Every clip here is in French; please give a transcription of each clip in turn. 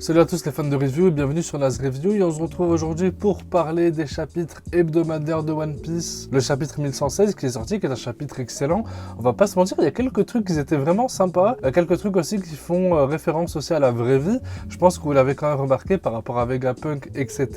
Salut à tous les fans de review et bienvenue sur Naz Review et on se retrouve aujourd'hui pour parler des chapitres hebdomadaires de One Piece. Le chapitre 1116 qui est sorti, qui est un chapitre excellent. On va pas se mentir, il y a quelques trucs qui étaient vraiment sympas. Il y a quelques trucs aussi qui font référence aussi à la vraie vie. Je pense que vous l'avez quand même remarqué par rapport à Vegapunk, etc.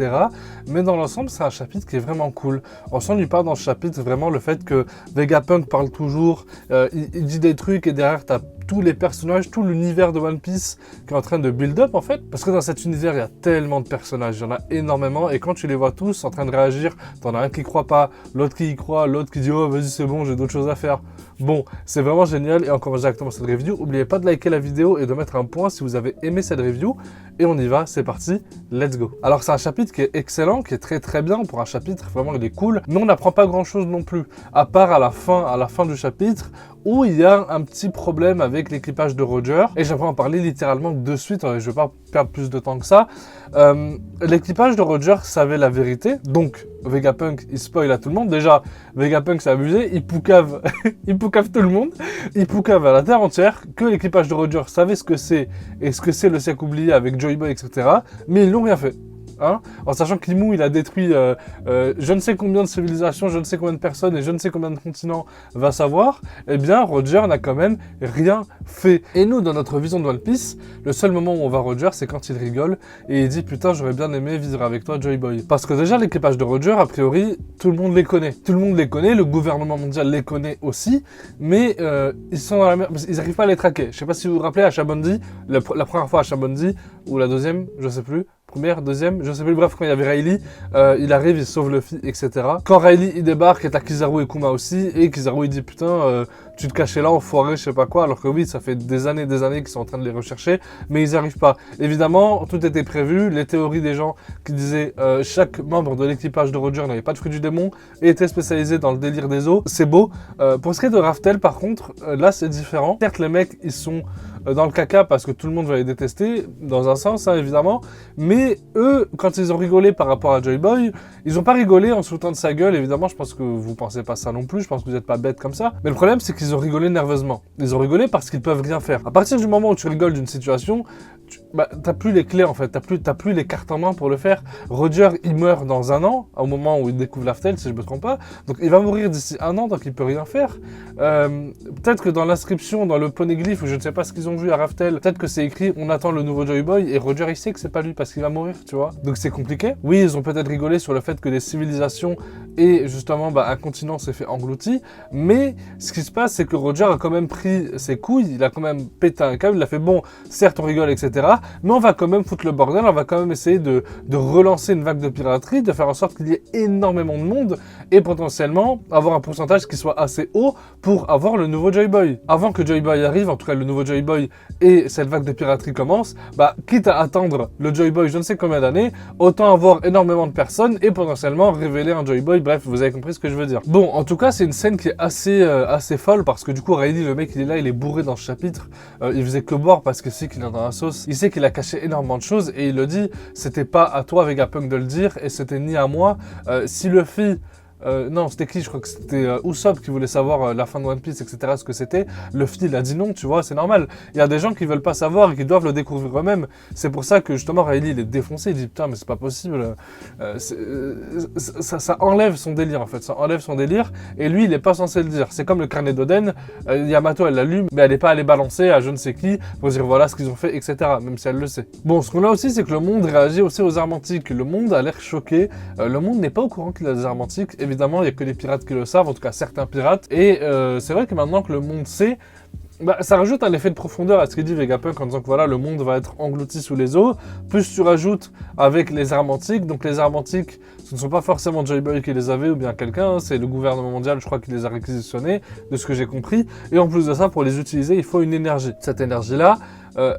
Mais dans l'ensemble, c'est un chapitre qui est vraiment cool. On s'ennuie pas dans ce chapitre, vraiment le fait que Vegapunk parle toujours, il dit des trucs et derrière t'as tous les personnages, tout l'univers de One Piece qui est en train de build up en fait. Parce que dans cet univers, il y a tellement de personnages, il y en a énormément. Et quand tu les vois tous en train de réagir, t'en as un qui croit pas, l'autre qui y croit, l'autre qui dit « Oh, vas-y, c'est bon, j'ai d'autres choses à faire ». Bon, c'est vraiment génial et encore directement cette review. N'oubliez pas de liker la vidéo et de mettre un point si vous avez aimé cette review. Et on y va, c'est parti, let's go. Alors c'est un chapitre qui est excellent, qui est très bien pour un chapitre, vraiment il est cool. Mais on n'apprend pas grand chose non plus, à part à la fin du chapitre, où il y a un petit problème avec l'équipage de Roger. Et j'aimerais en parler littéralement de suite, je ne vais pas perdre plus de temps que ça. L'équipage de Roger savait la vérité, donc Vegapunk il spoil à tout le monde. Déjà, Vegapunk s'est abusé, il poucave, il poucave tout le monde, il poucave à la terre entière, que l'équipage de Roger savait ce que c'est et ce que c'est le siècle oublié avec Joy Boy, etc. Mais ils n'ont rien fait. Hein, en sachant que Limou il a détruit je ne sais combien de civilisations, je ne sais combien de personnes et je ne sais combien de continents, va savoir, eh bien Roger n'a quand même rien fait. Et nous, dans notre vision de One Piece, le seul moment où on voit Roger, c'est quand il rigole et il dit putain j'aurais bien aimé vivre avec toi Joy Boy. Parce que déjà l'équipage de Roger, a priori, tout le monde les connaît. Tout le monde les connaît, le gouvernement mondial les connaît aussi, mais ils sont dans la merde, ils n'arrivent pas à les traquer. Je sais pas si vous vous rappelez à Shabondi, la première fois à Shabondi, ou la deuxième, je sais plus. Première, deuxième, je sais plus, bref, quand il y avait Rayleigh, il arrive, il sauve Luffy, etc. Quand Rayleigh, il débarque, et t'as Kizaru et Kuma aussi, et Kizaru, il dit, putain, tu te cachais là, enfoiré, je sais pas quoi, alors que oui, ça fait des années qu'ils sont en train de les rechercher, mais ils n'y arrivent pas. Évidemment, tout était prévu, les théories des gens qui disaient, chaque membre de l'équipage de Roger n'avait pas de fruit du démon, et était spécialisé dans le délire des eaux, c'est beau. Pour ce qui est de Raftel, par contre, là, c'est différent. Certes, les mecs, ils sont dans le caca parce que tout le monde va les détester, dans un sens, hein, évidemment, mais eux, quand ils ont rigolé par rapport à Joy Boy, ils n'ont pas rigolé en se foutant de sa gueule, évidemment, je pense que vous pensez pas ça non plus, je pense que vous n'êtes pas bêtes comme ça, mais le problème, c'est qu'ils ont rigolé nerveusement. Ils ont rigolé parce qu'ils peuvent rien faire. À partir du moment où tu rigoles d'une situation, t'as plus les clés en fait, t'as plus les cartes en main pour le faire. Roger, il meurt dans 1 an, au moment où il découvre Laftel, si je me trompe pas, donc il va mourir d'ici 1 an, donc il peut rien faire. Peut-être que dans l'inscription, dans le poneglyphe, ou je ne sais pas ce qu'ils ont vu à Raftel, peut-être que c'est écrit on attend le nouveau Joy Boy, et Roger il sait que c'est pas lui parce qu'il va mourir, tu vois. Donc c'est compliqué. Oui, ils ont peut-être rigolé sur le fait que les civilisations et justement un continent s'est fait englouti, mais ce qui se passe, c'est que Roger a quand même pris ses couilles, il a quand même pété un câble, il a fait bon, certes on rigole, etc. Mais on va quand même foutre le bordel, on va quand même essayer de relancer une vague de piraterie, de faire en sorte qu'il y ait énormément de monde et potentiellement avoir un pourcentage qui soit assez haut pour avoir le nouveau Joy Boy. Avant que Joy Boy arrive, en tout cas le nouveau Joy Boy, et cette vague de piraterie commence, quitte à attendre le Joy Boy je ne sais combien d'années, autant avoir énormément de personnes et potentiellement révéler un Joy Boy, bref, vous avez compris ce que je veux dire. Bon, en tout cas, c'est une scène qui est assez folle parce que du coup, Rayleigh, le mec, il est là, il est bourré dans ce chapitre, il faisait que boire parce que c'est qu'il est dans la sauce, il sait qu'il a caché énormément de choses et il le dit, c'était pas à toi Vegapunk de le dire et c'était ni à moi, si Luffy... non, c'était qui? Je crois que c'était Usopp qui voulait savoir la fin de One Piece, etc. Ce que c'était. Luffy, il a dit non, tu vois, c'est normal. Il y a des gens qui veulent pas savoir et qui doivent le découvrir eux-mêmes. C'est pour ça que justement Rayleigh, il est défoncé. Il dit putain, mais c'est pas possible. Ça enlève son délire en fait. Ça enlève son délire. Et lui, il est pas censé le dire. C'est comme le carnet d'Oden. Yamato, elle l'allume, mais elle est pas allée balancer à je ne sais qui pour dire voilà ce qu'ils ont fait, etc. Même si elle le sait. Bon, ce qu'on a aussi, c'est que le monde réagit aussi aux armes antiques. Le monde a l'air choqué. Le monde n'est pas au courant qu'il a des armes antiques. Évidemment, il n'y a que les pirates qui le savent, en tout cas certains pirates. Et c'est vrai que maintenant que le monde sait, ça rajoute un effet de profondeur à ce qu'il dit Vegapunk en disant que voilà, le monde va être englouti sous les eaux. Plus tu rajoutes avec les armes antiques, donc les armes antiques, ce ne sont pas forcément Joy Boy qui les avait ou bien quelqu'un, hein, c'est le gouvernement mondial, je crois, qui les a réquisitionnés, de ce que j'ai compris. Et en plus de ça, pour les utiliser, il faut une énergie. Cette énergie-là,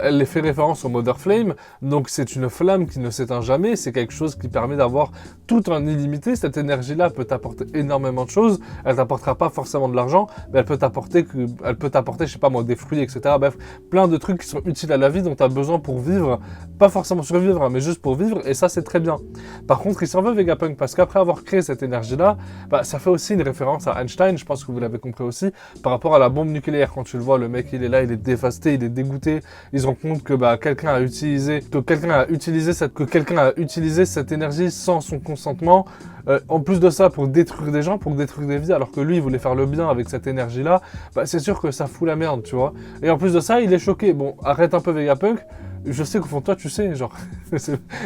elle les fait référence au Mother Flame, donc c'est une flamme qui ne s'éteint jamais, c'est quelque chose qui permet d'avoir tout en illimité. Cette énergie-là peut t'apporter énormément de choses, elle t'apportera pas forcément de l'argent, mais elle peut t'apporter, je sais pas moi, des fruits, etc. Bref, plein de trucs qui sont utiles à la vie, dont tu as besoin pour vivre, pas forcément survivre, hein, mais juste pour vivre, et ça c'est très bien. Par contre, il s'en veut Vegapunk, parce qu'après avoir créé cette énergie-là, ça fait aussi une référence à Einstein, je pense que vous l'avez compris aussi, par rapport à la bombe nucléaire. Quand tu le vois, le mec il est là, il est dévasté, il est dégoûté, ils se rendent compte que bah, quelqu'un a utilisé cette énergie sans son consentement. En plus de ça, pour détruire des gens, pour détruire des vies, alors que lui, il voulait faire le bien avec cette énergie-là, bah, c'est sûr que ça fout la merde, tu vois. Et en plus de ça, il est choqué. Bon, arrête un peu Vegapunk. Je sais qu'au fond de toi, tu sais, genre,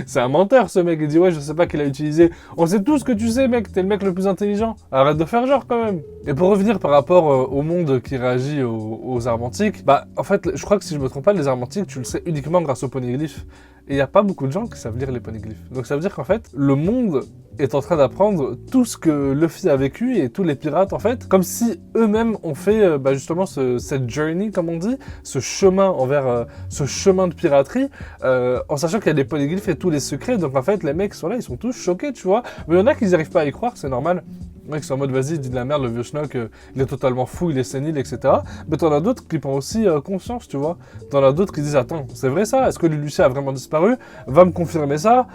c'est un menteur, ce mec. Il dit, ouais, je sais pas qu'il a utilisé. On sait tous que tu sais, mec, t'es le mec le plus intelligent. Arrête de faire genre, quand même. Et pour revenir par rapport au monde qui réagit aux armes antiques, bah, en fait, je crois que si je me trompe pas, les armes antiques, tu le sais uniquement grâce aux poneglyphes. Et il n'y a pas beaucoup de gens qui savent lire les poneglyphes. Donc ça veut dire qu'en fait, le monde est en train d'apprendre tout ce que Luffy a vécu et tous les pirates, en fait, comme si eux-mêmes ont fait bah, justement cette journey, comme on dit, ce chemin envers ce chemin de piraterie, en sachant qu'il y a des polyglyphes et tous les secrets. Donc en fait, les mecs sont là, ils sont tous choqués, tu vois. Mais il y en a qui n'arrivent pas à y croire, c'est normal. Les mecs sont en mode, vas-y, dis de la merde, le vieux schnock, il est totalement fou, il est sénile, etc. Mais t'en as d'autres qui prennent aussi conscience, tu vois. T'en as d'autres qui disent, attends, c'est vrai ça? Est-ce que Lucia a vraiment disparu? Va me confirmer ça.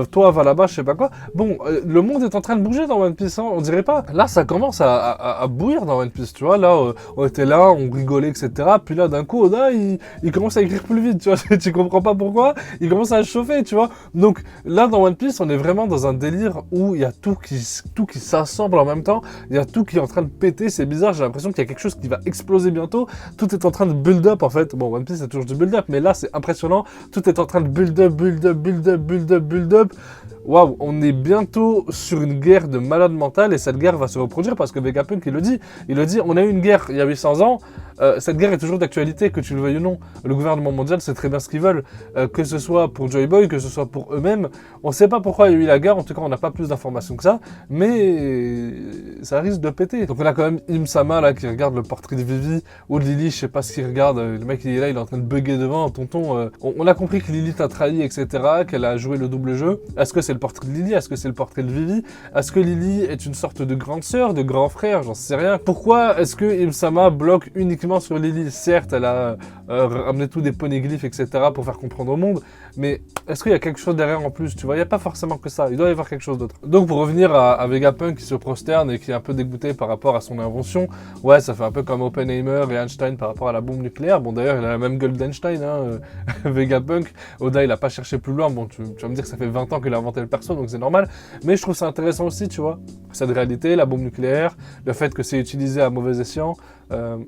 Toi, va là-bas, je sais pas quoi. Bon, le monde est en train de bouger dans One Piece, hein, on dirait pas. Là, ça commence à bouillir dans One Piece, tu vois. Là, on était là, on rigolait, etc. Puis là, d'un coup, Oda, il commence à écrire plus vite, tu vois. Tu comprends pas pourquoi. Il commence à chauffer, tu vois. Donc là, dans One Piece, on est vraiment dans un délire où il y a tout qui s'assemble en même temps. Il y a tout qui est en train de péter. C'est bizarre, j'ai l'impression qu'il y a quelque chose qui va exploser bientôt. Tout est en train de build up, en fait. Bon, One Piece, c'est toujours du build up, mais là, c'est impressionnant. Tout est en train de build up. Waouh, on est bientôt sur une guerre de malade mental et cette guerre va se reproduire parce que Vegapunk, il le dit, on a eu une guerre il y a 800 ans, cette guerre est toujours d'actualité, que tu le veuilles ou non. Le gouvernement mondial sait très bien ce qu'ils veulent, que ce soit pour Joy Boy, que ce soit pour eux-mêmes. On ne sait pas pourquoi il y a eu la guerre, en tout cas on n'a pas plus d'informations que ça, mais ça risque de péter. Donc on a quand même Im-sama là qui regarde le portrait de Vivi, ou de Lily, je sais pas ce qu'il regarde, le mec il est là, il est en train de bugger devant, tonton, on a compris que Lily t'a trahi, etc., qu'elle a joué le double jeu. Est-ce que c'est le portrait de Lily? Est-ce que c'est le portrait de Vivi? Est-ce que Lily est une sorte de grande sœur, de grand frère? J'en sais rien. Pourquoi est-ce que Im-sama bloque uniquement sur Lily? Certes, elle a ramené tous des poneglyphes, etc. pour faire comprendre au monde, mais est-ce qu'il y a quelque chose derrière en plus? Tu vois, il n'y a pas forcément que ça. Il doit y avoir quelque chose d'autre. Donc pour revenir à Vegapunk qui se prosterne et qui est un peu dégoûté par rapport à son invention, ouais, ça fait un peu comme Oppenheimer et Einstein par rapport à la bombe nucléaire. Bon d'ailleurs, il a la même gueule d'Einstein, hein, Vegapunk. Oda, il a pas cherché plus loin. Bon, tu vas me dire que ça fait 20 ans qu'il a inventé le perso, donc c'est normal. Mais je trouve ça intéressant aussi, tu vois. Cette réalité, la bombe nucléaire, le fait que c'est utilisé à mauvais escient.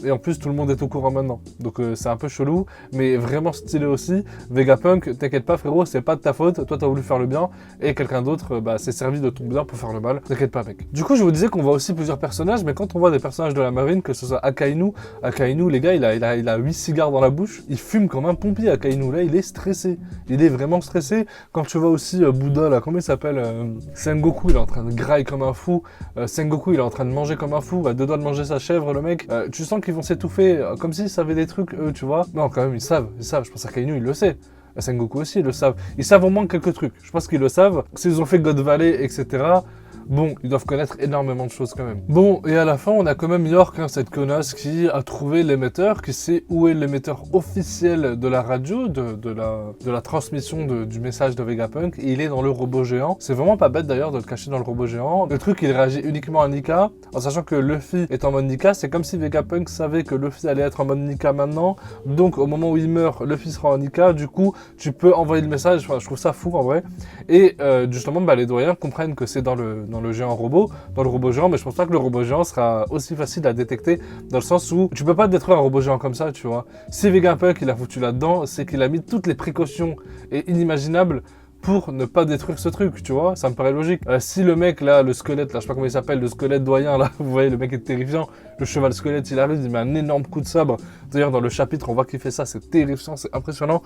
Et en plus, tout le monde est au courant maintenant. Donc c'est un peu chelou, mais vraiment stylé aussi. Vegapunk, t'inquiète pas frérot, c'est pas de ta faute. Toi, t'as voulu faire le bien. Et quelqu'un d'autre s'est servi de ton bien pour faire le mal. T'inquiète pas mec. Du coup, je vous disais qu'on voit aussi plusieurs personnages, mais quand on voit des personnages de la marine, que ce soit Akainu, les gars, il a 8 cigares dans la bouche. Il fume comme un pompier, Akainu. Là, il est stressé. Il est vraiment stressé. Quand tu vois aussi Bouddha, là, comment il s'appelle Sengoku, il est en train de grailler comme un fou. Sengoku, il est en train de manger comme un fou. À deux doigts de manger sa chèvre, le mec. Tu sens qu'ils vont s'étouffer, comme s'ils savaient des trucs, eux, tu vois. Non, quand même, ils savent. Je pense à Kainu, il le sait. Sengoku aussi, ils le savent. Ils savent au moins quelques trucs. Je pense qu'ils le savent. S'ils ont fait God Valley, etc., bon, ils doivent connaître énormément de choses quand même. Bon, et à la fin, on a quand même York, hein, cette connasse qui a trouvé l'émetteur, qui sait où est l'émetteur officiel de la radio, de la transmission du message de Vegapunk, et il est dans le robot géant. C'est vraiment pas bête d'ailleurs de le cacher dans le robot géant. Le truc, il réagit uniquement à Nika, en sachant que Luffy est en mode Nika. C'est comme si Vegapunk savait que Luffy allait être en mode Nika maintenant, donc au moment où il meurt, Luffy sera en Nika, du coup, tu peux envoyer le message. Enfin, je trouve ça fou en vrai. Et justement, les doyens comprennent que c'est dans le géant robot, dans le robot géant, mais je pense pas que le robot géant sera aussi facile à détecter, dans le sens où tu peux pas détruire un robot géant comme ça, tu vois. Si Vegapunk il a foutu là-dedans, c'est qu'il a mis toutes les précautions et inimaginables pour ne pas détruire ce truc, tu vois, ça me paraît logique. Si le mec là, le squelette là, je sais pas comment il s'appelle, le squelette doyen là, vous voyez, le mec est terrifiant, le cheval squelette il arrive, il met un énorme coup de sabre. D'ailleurs dans le chapitre on voit qu'il fait ça, c'est terrifiant, c'est impressionnant.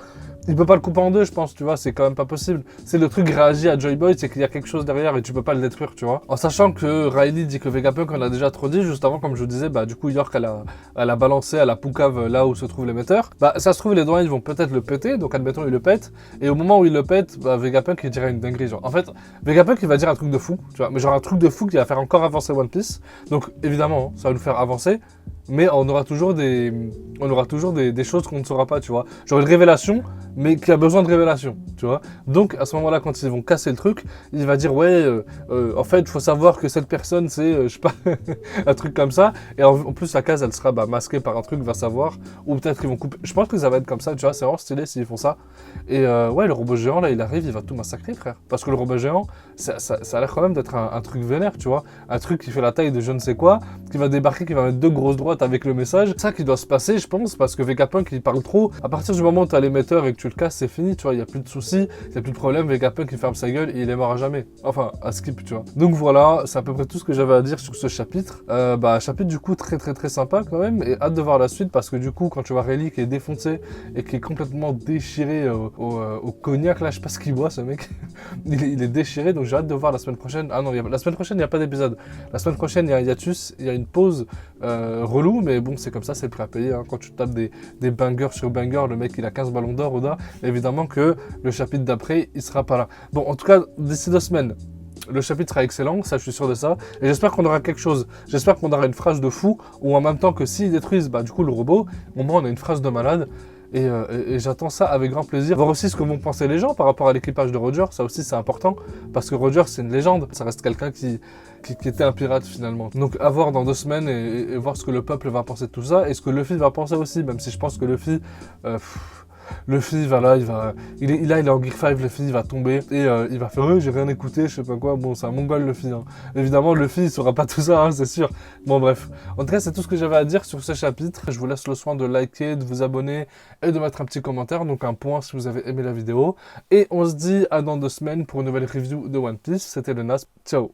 Il peut pas le couper en deux, je pense, tu vois, c'est quand même pas possible. C'est le truc réagit à Joy Boy, c'est qu'il y a quelque chose derrière et tu peux pas le détruire, tu vois. En sachant que Riley dit que Vegapunk on a déjà trop dit, juste avant, comme je vous disais, du coup York elle a balancé à la poucave là où se trouve l'émetteur. Ça se trouve les doyens ils vont peut-être le péter, donc admettons ils le pètent, et au moment où ils le pètent, Vegapunk il dirait une dinguerie, genre. En fait, Vegapunk il va dire un truc de fou, tu vois, mais genre un truc de fou qui va faire encore avancer One Piece. Donc évidemment, ça va nous faire avancer, mais on aura toujours des choses qu'on ne saura pas, tu vois. Genre une révélation, mais qui a besoin de révélation, tu vois. Donc à ce moment-là, quand ils vont casser le truc, il va dire ouais, en fait, il faut savoir que cette personne, c'est, je sais pas, un truc comme ça. Et en plus, la case, elle sera masquée par un truc, va savoir. Ou peut-être qu'ils vont couper. Je pense que ça va être comme ça, tu vois, c'est vraiment stylé s'ils font ça. Et ouais, le robot géant, là, il arrive, il va tout massacrer, frère. Parce que le robot géant, ça a l'air quand même d'être un truc vénère, tu vois. Un truc qui fait la taille de je ne sais quoi, qui va débarquer, qui va mettre 2 grosses droites avec le message. C'est ça qui doit se passer, je pense, parce que Vegapunk, il parle trop. À partir du moment où tu as l'émetteur et que tu le casses, c'est fini, tu vois. Il n'y a plus de soucis, il n'y a plus de problème. Vegapunk, il ferme sa gueule et il est mort à jamais. Enfin, à skip, tu vois. Donc voilà, c'est à peu près tout ce que j'avais à dire sur ce chapitre. Chapitre du coup très sympa quand même. Et hâte de voir la suite parce que du coup, quand tu vois Rayleigh qui est défoncé et qui est complètement déchiré au cognac, là, je sais pas ce qu'il boit, ce mec. il est déchiré, donc j'ai hâte de voir la semaine prochaine. Ah non, la semaine prochaine, il n'y a pas d'épisode. La semaine prochaine, il y a un hiatus, il y a une pause relou, mais bon, c'est comme ça, c'est le prêt à payer. Hein. Quand tu tapes des bangers sur bangers, le mec, il a 15 ballons d'or, Oda. Évidemment que le chapitre d'après, il sera pas là. Bon, en tout cas, d'ici 2 semaines, le chapitre sera excellent, ça je suis sûr de ça. Et j'espère qu'on aura quelque chose. J'espère qu'on aura une phrase de fou, ou en même temps que s'ils détruisent, du coup, le robot, au moins on a une phrase de malade. Et j'attends ça avec grand plaisir. Voir aussi ce que vont penser les gens par rapport à l'équipage de Roger, ça aussi c'est important, parce que Roger c'est une légende, ça reste quelqu'un qui était un pirate finalement. Donc à voir dans 2 semaines et voir ce que le peuple va penser de tout ça, et ce que Luffy va penser aussi, même si je pense que Luffy... Luffy, voilà, il est en Gear 5, Luffy, il va tomber et il va faire j'ai rien écouté, je sais pas quoi. Bon, c'est un mongol, Luffy. Hein. Évidemment, Luffy, il saura pas tout ça, hein, c'est sûr. Bon, bref. En tout cas, c'est tout ce que j'avais à dire sur ce chapitre. Je vous laisse le soin de liker, de vous abonner et de mettre un petit commentaire. Donc, un point si vous avez aimé la vidéo. Et on se dit à dans 2 semaines pour une nouvelle review de One Piece. C'était le Nas. Ciao.